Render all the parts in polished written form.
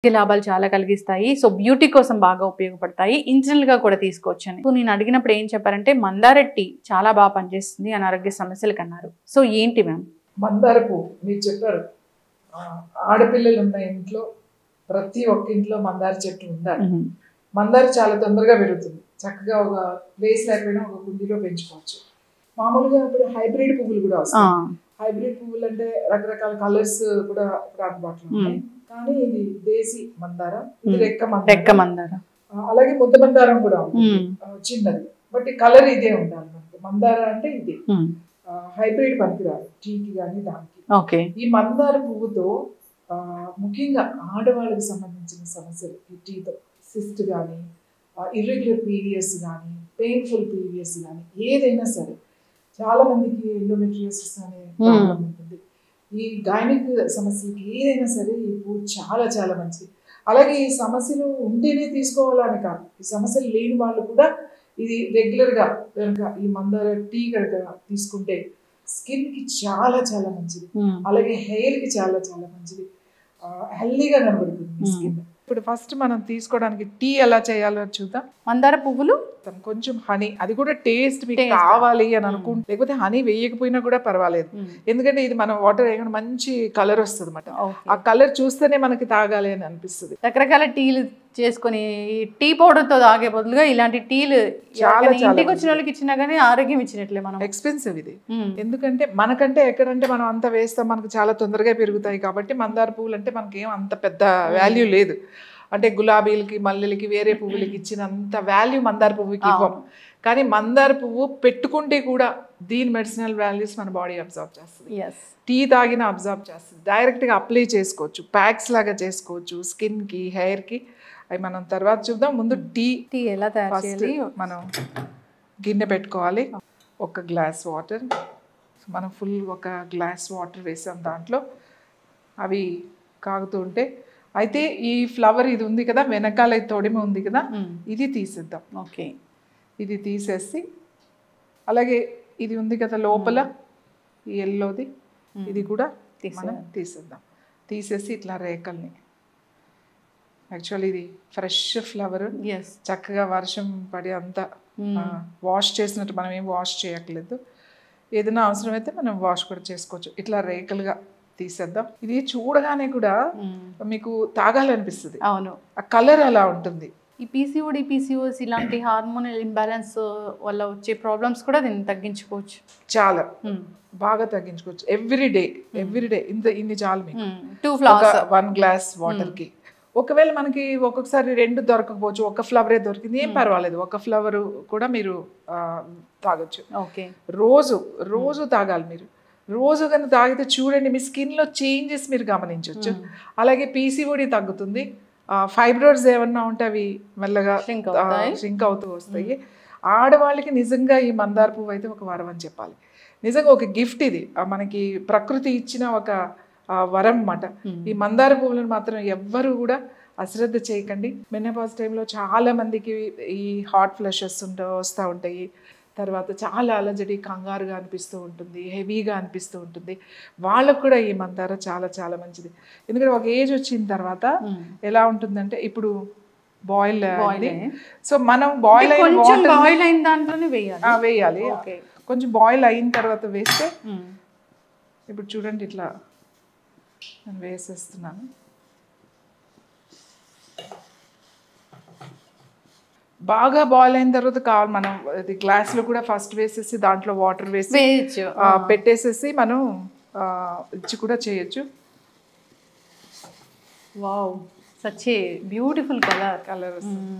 లాభాలు చాలా కలిగిస్తాయి. సో బ్యూటీ కోసం బాగా ఉపయోగపడతాయి. ఇన్స్టెంట్ గా కూడా తీసుకోవచ్చని. సో నేను అడిగినప్పుడు ఏం చెప్పారంటే మందార టీ చాలా బాగా పనిచేస్తుంది అనారోగ్య సమస్యలకు అన్నారు. సో ఏంటి మ్యామ్? మందార పువ్వు మీరు చెప్పారు, ఆడపిల్లలు ఉన్న ఇంట్లో ప్రతి ఒక్క ఇంట్లో మందార చెట్టు ఉండాలి. మందార చాలా తొందరగా పెరుగుతుంది. చక్కగా ఒక ప్లేస్ లేకపోయినా ఒక కుండీలో పెంచుకోవచ్చు. మామూలుగా ఇప్పుడు హైబ్రిడ్ పువ్వులు కూడా వస్తాయి. హైబ్రిడ్ పువ్వులు అంటే రకరకాల కలర్స్ కూడా ఇప్పుడు అందుబాటులో ఉన్నాయి. కానీ ఇది దేశీ మందార, ఇది రెక్క మందార, అలాగే ముద్ద మందారం కూడా ఉంటుంది చిన్నది. బట్ ఈ కలర్ ఇదే ఉండాలి మనకి. మందార అంటే ఇది హైబ్రిడ్ పనికిరాదు టీకి కానీ దానికి. ఈ మందార పువ్వుతో ముఖ్యంగా ఆడవాళ్ళకి సంబంధించిన సమస్యలు ఈ టీతో సిస్ట్ కానీ, ఇర్రెగ్యులర్ పీరియడ్స్ కానీ, పెయిన్ఫుల్ పీరియడ్స్ కానీ ఏదైనా సరే, చాలా మందికి ఎండోమెట్రియోసిస్ అనే ప్రాబ్లం ఉంటుంది. ఈ గైనిక్ సమస్యలకి ఏదైనా సరే ఈ పువ్వు చాలా చాలా మంచిది. అలాగే ఈ సమస్యలు ఉంటేనే తీసుకోవాలని కాదు, ఈ సమస్యలు లేని వాళ్ళు కూడా ఇది రెగ్యులర్గా కనుక ఈ మందార టీ కనుక తీసుకుంటే స్కిన్ కి చాలా చాలా మంచిది. అలాగే హెయిర్ కి చాలా చాలా మంచిది. హెల్దీగా కనబడుతుంది స్కిన్. ఇప్పుడు ఫస్ట్ మనం తీసుకోవడానికి టీ ఎలా చేయాలో చూద్దాం. మందార పువ్వులు, కొంచెం హనీ, అది కూడా టేస్ట్ మీకు కావాలి అని అనుకుంటే, లేకపోతే హనీ వేయకపోయినా కూడా పర్వాలేదు. ఎందుకంటే ఇది మనం వాటర్ వేయకుండా మంచి కలర్ వస్తుంది అన్నమాట. ఆ కలర్ చూస్తేనే మనకి తాగాలి అని అనిపిస్తుంది. రకరకాల టీలు చేసుకుని టీ పౌడర్ తో తాగే బదులుగా ఇలాంటి టీలు చాలా ఇంటికి వచ్చిన వాళ్ళకి ఇచ్చినా కానీ ఆరోగ్యం ఇచ్చినట్లే. మనం ఎక్స్పెన్సివ్ ఇది, ఎందుకంటే మనకంటే ఎక్కడంటే మనం అంత వేస్తాం, మనకు చాలా తొందరగా పెరుగుతాయి కాబట్టి మందార పువ్వులు అంటే మనకి ఏం అంత పెద్ద వాల్యూ లేదు. అంటే గులాబీలకి, మల్లెలకి, వేరే పువ్వులకి ఇచ్చినంత వాల్యూ మందార పువ్వుకి ఇవ్వం. కానీ మందార పువ్వు పెట్టుకుంటే కూడా దీని మెడిసినల్ వాల్యూస్ మన బాడీ అబ్జర్వ్ చేస్తుంది. టీ తాగిన అబ్జర్వ్ చేస్తుంది. డైరెక్ట్గా అప్లై చేసుకోవచ్చు, ప్యాక్స్ లాగా చేసుకోవచ్చు స్కిన్కి, హెయిర్కి. అవి మనం తర్వాత చూద్దాం. ముందు టీ ఎలా తయారు చేయాలి. మనం గిన్నె పెట్టుకోవాలి, ఒక గ్లాస్ వాటర్. మనం ఫుల్ ఒక గ్లాస్ వాటర్ వేసాం దాంట్లో. అవి కాగుతూ ఉంటే, అయితే ఈ ఫ్లవర్ ఇది ఉంది కదా, వెనకాల తొడిమ ఉంది కదా, ఇది తీసేద్దాం. ఓకే, ఇది తీసేసి, అలాగే ఇది ఉంది కదా లోపల ఈ ఎల్లోది, ఇది కూడా మనం తీసేద్దాం. తీసేసి ఇట్లా రేకల్ని, యాక్చువల్లీ ఇది ఫ్రెష్ ఫ్లవర్, చక్కగా వర్షం పడి అంతా వాష్ చేసినట్టు, మనం ఏం వాష్ చేయట్లేదు. ఏదైనా అవసరమైతే మనం వాష్ కూడా చేసుకోవచ్చు. ఇట్లా రేకలుగా తీసేద్దాం. ఇది చూడగానే కూడా మీకు తాగాలనిపిస్తుంది. అవును, ఆ కలర్ అలా ఉంటుంది. ఈ పీసీఓడి, పీసీఓఎస్ ఇలాంటి హార్మోనల్ ఇంబ్యాలెన్స్ వల్ల వచ్చే ప్రాబ్లమ్స్ కూడా దీన్ని తగ్గించుకోవచ్చు. చాలా బాగా తగ్గించుకోవచ్చు. ఎవ్రీడే ఇన్ని చాలు మీకు. 2 flowers 1 గ్లాస్ వాటర్కి. ఒకవేళ మనకి ఒక్కొక్కసారి 2 దొరకకపోవచ్చు, ఒక ఫ్లవరే దొరికింది, ఏం పర్వాలేదు, ఒక ఫ్లవర్ కూడా మీరు తాగొచ్చు. ఓకే, రోజు తాగాలి మీరు. రోజు కనుక తాగితే చూడండి మీ స్కిన్లో చేంజెస్ మీరు గమనించవచ్చు. అలాగే పీసీఓడి తగ్గుతుంది. ఫైబ్రాయిడ్స్ ఏమన్నా ఉంటే అవి మెల్లగా ష్రింక్ అవుతూ వస్తాయి. ఆడవాళ్ళకి నిజంగా ఈ మందార పువ్వు అయితే ఒక వరం అని చెప్పాలి. నిజంగా ఒక గిఫ్ట్ ఇది, మనకి ప్రకృతి ఇచ్చిన ఒక వరం అన్నమాట. ఈ మందార పువ్వులను మాత్రం ఎవ్వరు కూడా అశ్రద్ధ చేయకండి. మెనోపాజ్ టైంలో చాలా మందికి ఈ హాట్ ఫ్లషెస్ వస్తూ ఉంటాయి. తర్వాత చాలా అలజడి, కంగారుగా అనిపిస్తూ ఉంటుంది, హెవీగా అనిపిస్తూ ఉంటుంది. వాళ్ళకు కూడా ఈ మందార చాలా చాలా మంచిది. ఎందుకంటే ఒక ఏజ్ వచ్చిన తర్వాత ఎలా ఉంటుందంటే, ఇప్పుడు బాయిల్ అయింది, సో మనం బాయిల్ అయిన దాంట్లోనే వేయాలి. కొంచెం బాయిల్ అయిన తర్వాత వేస్తే, ఇప్పుడు చూడండి ఇట్లా నేను వేసేస్తున్నాను. బాగా బాయిల్ అయిన తర్వాత కావాలి మనం అది గ్లాస్లో కూడా ఫస్ట్ వేసేసి దాంట్లో వాటర్ వేసి పెట్టేసేసి మనం ఇచ్చి కూడా చేయొచ్చు. Wow, such a beautiful colour వస్తుంది.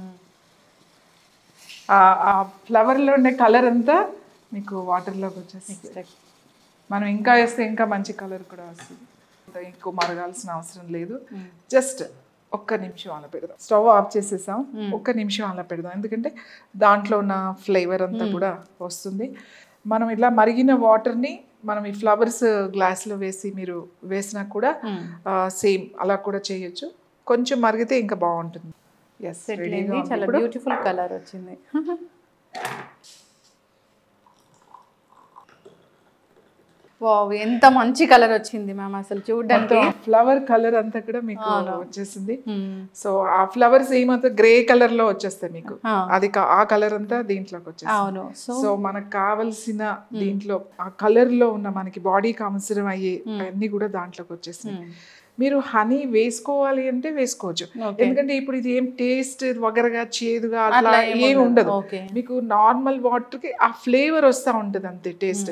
ఆ ఫ్లవర్లో ఉండే కలర్ అంతా మీకు వాటర్లోకి వచ్చేసి, మనం ఇంకా వేస్తే ఇంకా మంచి కలర్ కూడా వస్తుంది. ఎక్కువ మరగాల్సిన అవసరం లేదు. జస్ట్ ఒక్క నిమిషం అలా పెడదాం. స్టవ్ ఆఫ్ చేసేసాం, ఒక్క నిమిషం అలా పెడదాం. ఎందుకంటే దాంట్లో ఉన్న ఫ్లేవర్ అంతా కూడా వస్తుంది. మనం ఇలా మరిగిన వాటర్ని మనం ఈ ఫ్లవర్స్ గ్లాస్లో వేసి మీరు వేసినా కూడా సేమ్ అలా కూడా చేయొచ్చు. కొంచెం మరిగితే ఇంకా బాగుంటుంది. చాలా బ్యూటిఫుల్ కలర్ వచ్చింది. వావ్, ఎంత మంచి కలర్ వచ్చింది మ్యామ్ అసలు చూడడానికి. ఫ్లవర్ కలర్ అంతా కూడా మీకు వచ్చేసింది. సో ఆ ఫ్లవర్స్ ఏమంతా గ్రే కలర్ లో వచ్చేస్తాయి మీకు, అది ఆ కలర్ అంతా దీంట్లోకి వచ్చేస్తుంది. సో మనకు కావలసిన దీంట్లో ఆ కలర్ లో ఉన్న మనకి బాడీకి అవసరం అయ్యే అన్ని కూడా దాంట్లోకి వచ్చేస్తాయి. మీరు హనీ వేసుకోవాలి అంటే వేసుకోవచ్చు, ఎందుకంటే ఇప్పుడు ఇది ఏం టేస్ట్ వగరగా చేదుగా అట్లా ఏమి ఉండదు. మీకు నార్మల్ వాటర్కి ఆ ఫ్లేవర్ వస్తూ ఉంటుంది అంతే టేస్ట్.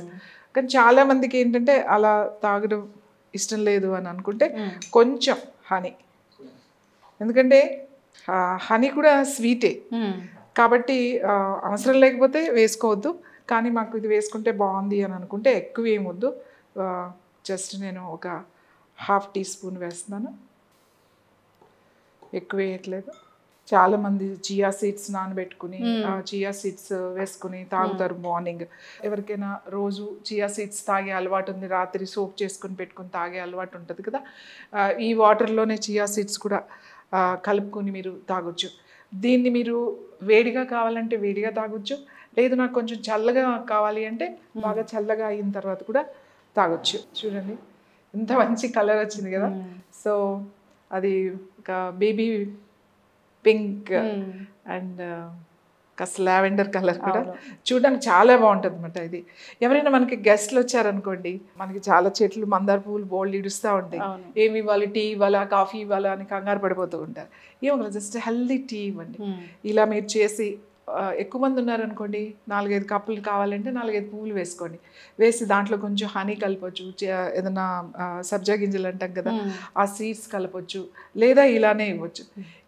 కానీ చాలా మందికి ఏంటంటే అలా తాగడం ఇష్టం లేదు అని అనుకుంటే కొంచెం హనీ, ఎందుకంటే హనీ కూడా స్వీటే కాబట్టి అవసరం లేకపోతే వేసుకోవద్దు. కానీ మాకు ఇది వేసుకుంటే బాగుంది అని అనుకుంటే ఎక్కువ ఏమొద్దు, జస్ట్ నేను ఒక 1/2 టీ స్పూన్ వేస్తున్నాను, ఎక్కువ వేయట్లేదు. చాలామంది చియా సీడ్స్ నానబెట్టుకుని చియా సీడ్స్ వేసుకుని తాగుతారు మార్నింగ్. ఎవరికైనా రోజు చియా సీడ్స్ తాగే అలవాటు ఉంది, రాత్రి సోప్ చేసుకుని పెట్టుకుని తాగే అలవాటు ఉంటుంది కదా, ఈ వాటర్లోనే చియా సీడ్స్ కూడా కలుపుకొని మీరు తాగొచ్చు. దీన్ని మీరు వేడిగా కావాలంటే వేడిగా తాగొచ్చు, లేదు నాకు కొంచెం చల్లగా కావాలి అంటే బాగా చల్లగా అయిన తర్వాత కూడా తాగొచ్చు. చూడండి ఎంత మంచి కలర్ వచ్చింది కదా. సో అది ఒక బేబీ పింక్ అండ్ కాస్త లావెండర్ కలర్ కూడా చూడడానికి చాలా బాగుంటుంది అన్నమాట. ఇది ఎవరైనా మనకి గెస్ట్లు వచ్చారనుకోండి, మనకి చాలా చెట్లు మందార పువ్వులు బోల్డ్ ఇడుస్తూ ఉంటాయి, ఏమి ఇవ్వాలి, టీ ఇవ్వాలా, కాఫీ ఇవ్వాలా అని కంగారు పడిపోతూ ఉంటారు. ఏమో జస్ట్ హెల్దీ టీ ఇవ్వండి. ఇలా మీరు చేసి ఎక్కువ మంది ఉన్నారనుకోండి, 4-5 కప్పులు కావాలంటే 4-5 పువ్వులు వేసుకోండి, వేసి దాంట్లో కొంచెం హనీ కలపచ్చు, ఏదైనా సబ్జా గింజలు అంటాం కదా ఆ సీడ్స్ కలపచ్చు, లేదా ఇలానే ఇవ్వచ్చు.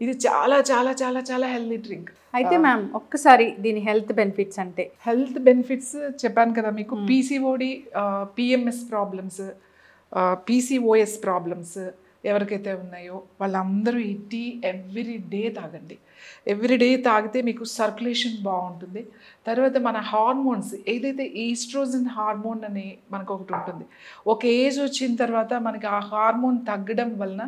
ఇది చాలా చాలా చాలా చాలా హెల్దీ డ్రింక్. అయితే మ్యామ్ ఒక్కసారి దీని హెల్త్ బెనిఫిట్స్ అంటే? హెల్త్ బెనిఫిట్స్ చెప్పాను కదా మీకు, PCOD, PMS problems, PCOS problems ఎవరికైతే ఉన్నాయో వాళ్ళందరూ ఈ టీ ఎవ్రీ డే తాగండి. ఎవ్రీ డే తాగితే మీకు సర్క్యులేషన్ బాగుంటుంది. తర్వాత మన హార్మోన్స్ ఏదైతే ఈస్ట్రోజన్ హార్మోన్ అని మనకు ఒకటి ఉంటుంది, ఒక ఏజ్ వచ్చిన తర్వాత మనకి ఆ హార్మోన్ తగ్గడం వలన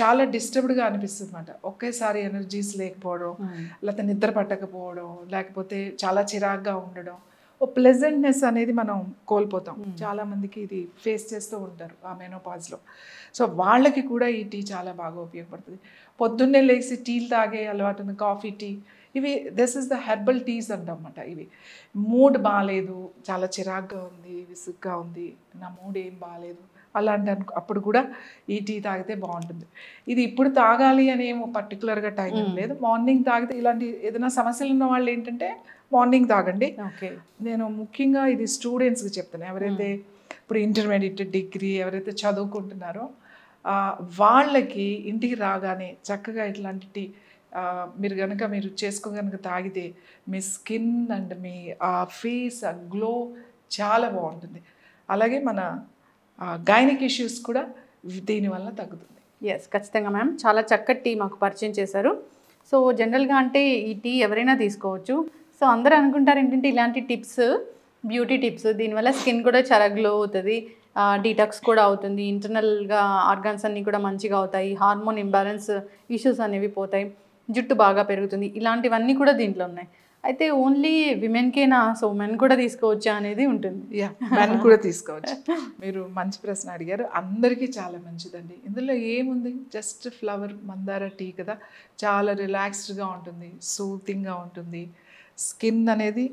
చాలా డిస్టర్బ్డ్గా అనిపిస్తుంది అన్నమాట. ఒకేసారి ఎనర్జీస్ లేకపోవడం, లేకపోతే నిద్ర పట్టకపోవడం, లేకపోతే చాలా చిరాగ్గా ఉండడం, ఓ ప్లెజెంట్నెస్ అనేది మనం కోల్పోతాం. చాలామందికి ఇది ఫేస్ చేస్తూ ఉంటారు ఆ మెనోపాజ్లో. సో వాళ్ళకి కూడా ఈ టీ చాలా బాగా ఉపయోగపడుతుంది. పొద్దున్నే లేచి టీలు తాగే అలవాటు ఉంది, కాఫీ టీ, ఇవి this is the herbal teas అంటన్నమాట. ఇవి మూడ్ బాగాలేదు, చాలా చిరాగ్గా ఉంది, విసుగ్గా ఉంది, నా మూడ్ ఏం బాగాలేదు అలాంటి అప్పుడు కూడా ఈ టీ తాగితే బాగుంటుంది. ఇది ఇప్పుడు తాగాలి అని ఏమో పర్టికులర్గా టైం లేదు, మార్నింగ్ తాగితే ఇలాంటి ఏదైనా సమస్యలు ఉన్న వాళ్ళు ఏంటంటే మార్నింగ్ తాగండి. నేను ముఖ్యంగా ఇది స్టూడెంట్స్కి చెప్తాను, ఎవరైతే ఇప్పుడు ఇంటర్మీడియట్, డిగ్రీ ఎవరైతే చదువుకుంటున్నారో వాళ్ళకి ఇంటికి రాగానే చక్కగా ఇట్లాంటి టీ మీరు కనుక మీరు కనుక తాగితే మీ స్కిన్ అండ్ మీ ఆ ఫేస్ ఆ గ్లో చాలా బాగుంటుంది. అలాగే మన గైనిక్ ఇష్యూస్ కూడా దీనివల్ల తగ్గుతుంది. ఎస్, ఖచ్చితంగా మ్యామ్, చాలా చక్కటి టీ మాకు పరిచయం చేశారు. సో జనరల్గా అంటే ఈ టీ ఎవరైనా తీసుకోవచ్చు. సో అందరూ అనుకుంటారు ఏంటంటే ఇలాంటి టిప్స్ బ్యూటీ టిప్స్, దీనివల్ల స్కిన్ కూడా చాలా గ్లో అవుతుంది, డీటాక్స్ కూడా అవుతుంది, ఇంటర్నల్గా ఆర్గాన్స్ అన్నీ కూడా మంచిగా అవుతాయి, హార్మోన్ ఇంబ్యాలెన్స్ ఇష్యూస్ అనేవి పోతాయి, జుట్టు బాగా పెరుగుతుంది, ఇలాంటివన్నీ కూడా దీంట్లో ఉన్నాయి. అయితే ఓన్లీ విమెన్కేనా, సో మెన్ కూడా తీసుకోవచ్చా అనేది ఉంటుంది? మెన్ కూడా తీసుకోవచ్చు. మీరు మంచి ప్రశ్న అడిగారు. అందరికీ చాలా మంచిదండి. ఇందులో ఏముంది, జస్ట్ ఫ్లవర్ మందార టీ కదా, చాలా రిలాక్స్డ్గా ఉంటుంది, సూతింగ్గా ఉంటుంది. స్కిన్ అనేది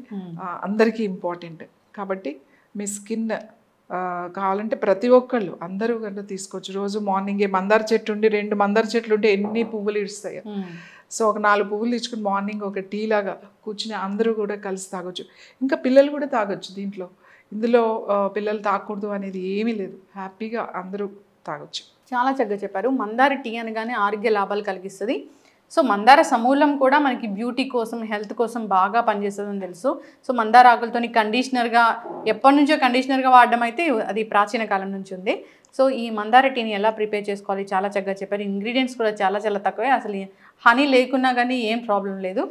అందరికీ ఇంపార్టెంట్ కాబట్టి మీ స్కిన్ కావాలంటే ప్రతి ఒక్కళ్ళు అందరూ కనుక తీసుకోవచ్చు. రోజు మార్నింగే మందార చెట్టు ఉండి 2 మందార చెట్లు ఉంటే ఎన్ని పువ్వులు ఇస్తాయి. సో ఒక 4 పువ్వులు ఇచ్చుకుని మార్నింగ్ ఒక టీ లాగా కూర్చుని అందరూ కూడా కలిసి తాగొచ్చు. ఇంకా పిల్లలు కూడా తాగొచ్చు దీంట్లో. ఇందులో పిల్లలు తాగకూడదు అనేది ఏమీ లేదు, హ్యాపీగా అందరూ తాగొచ్చు. చాలా చక్కగా చెప్పారు. మందార టీ అనగానే ఆరోగ్య లాభాలు కలిగిస్తుంది. సో మందార సమూలం కూడా మనకి బ్యూటీ కోసం, హెల్త్ కోసం బాగా పనిచేస్తుందని తెలుసు. సో మందార ఆకులతోని కండిషనర్గా, ఎప్పటి నుంచో కండిషనర్గా వాడడం అయితే అది ప్రాచీన కాలం నుంచి ఉంది. సో ఈ మందార టీని ఎలా ప్రిపేర్ చేసుకోవాలి చాలా చక్కగా చెప్పారు. ఇంగ్రీడియంట్స్ కూడా చాలా చాలా తక్కువే, అసలు హనీ లేకున్నా కానీ ఏం ప్రాబ్లం లేదు.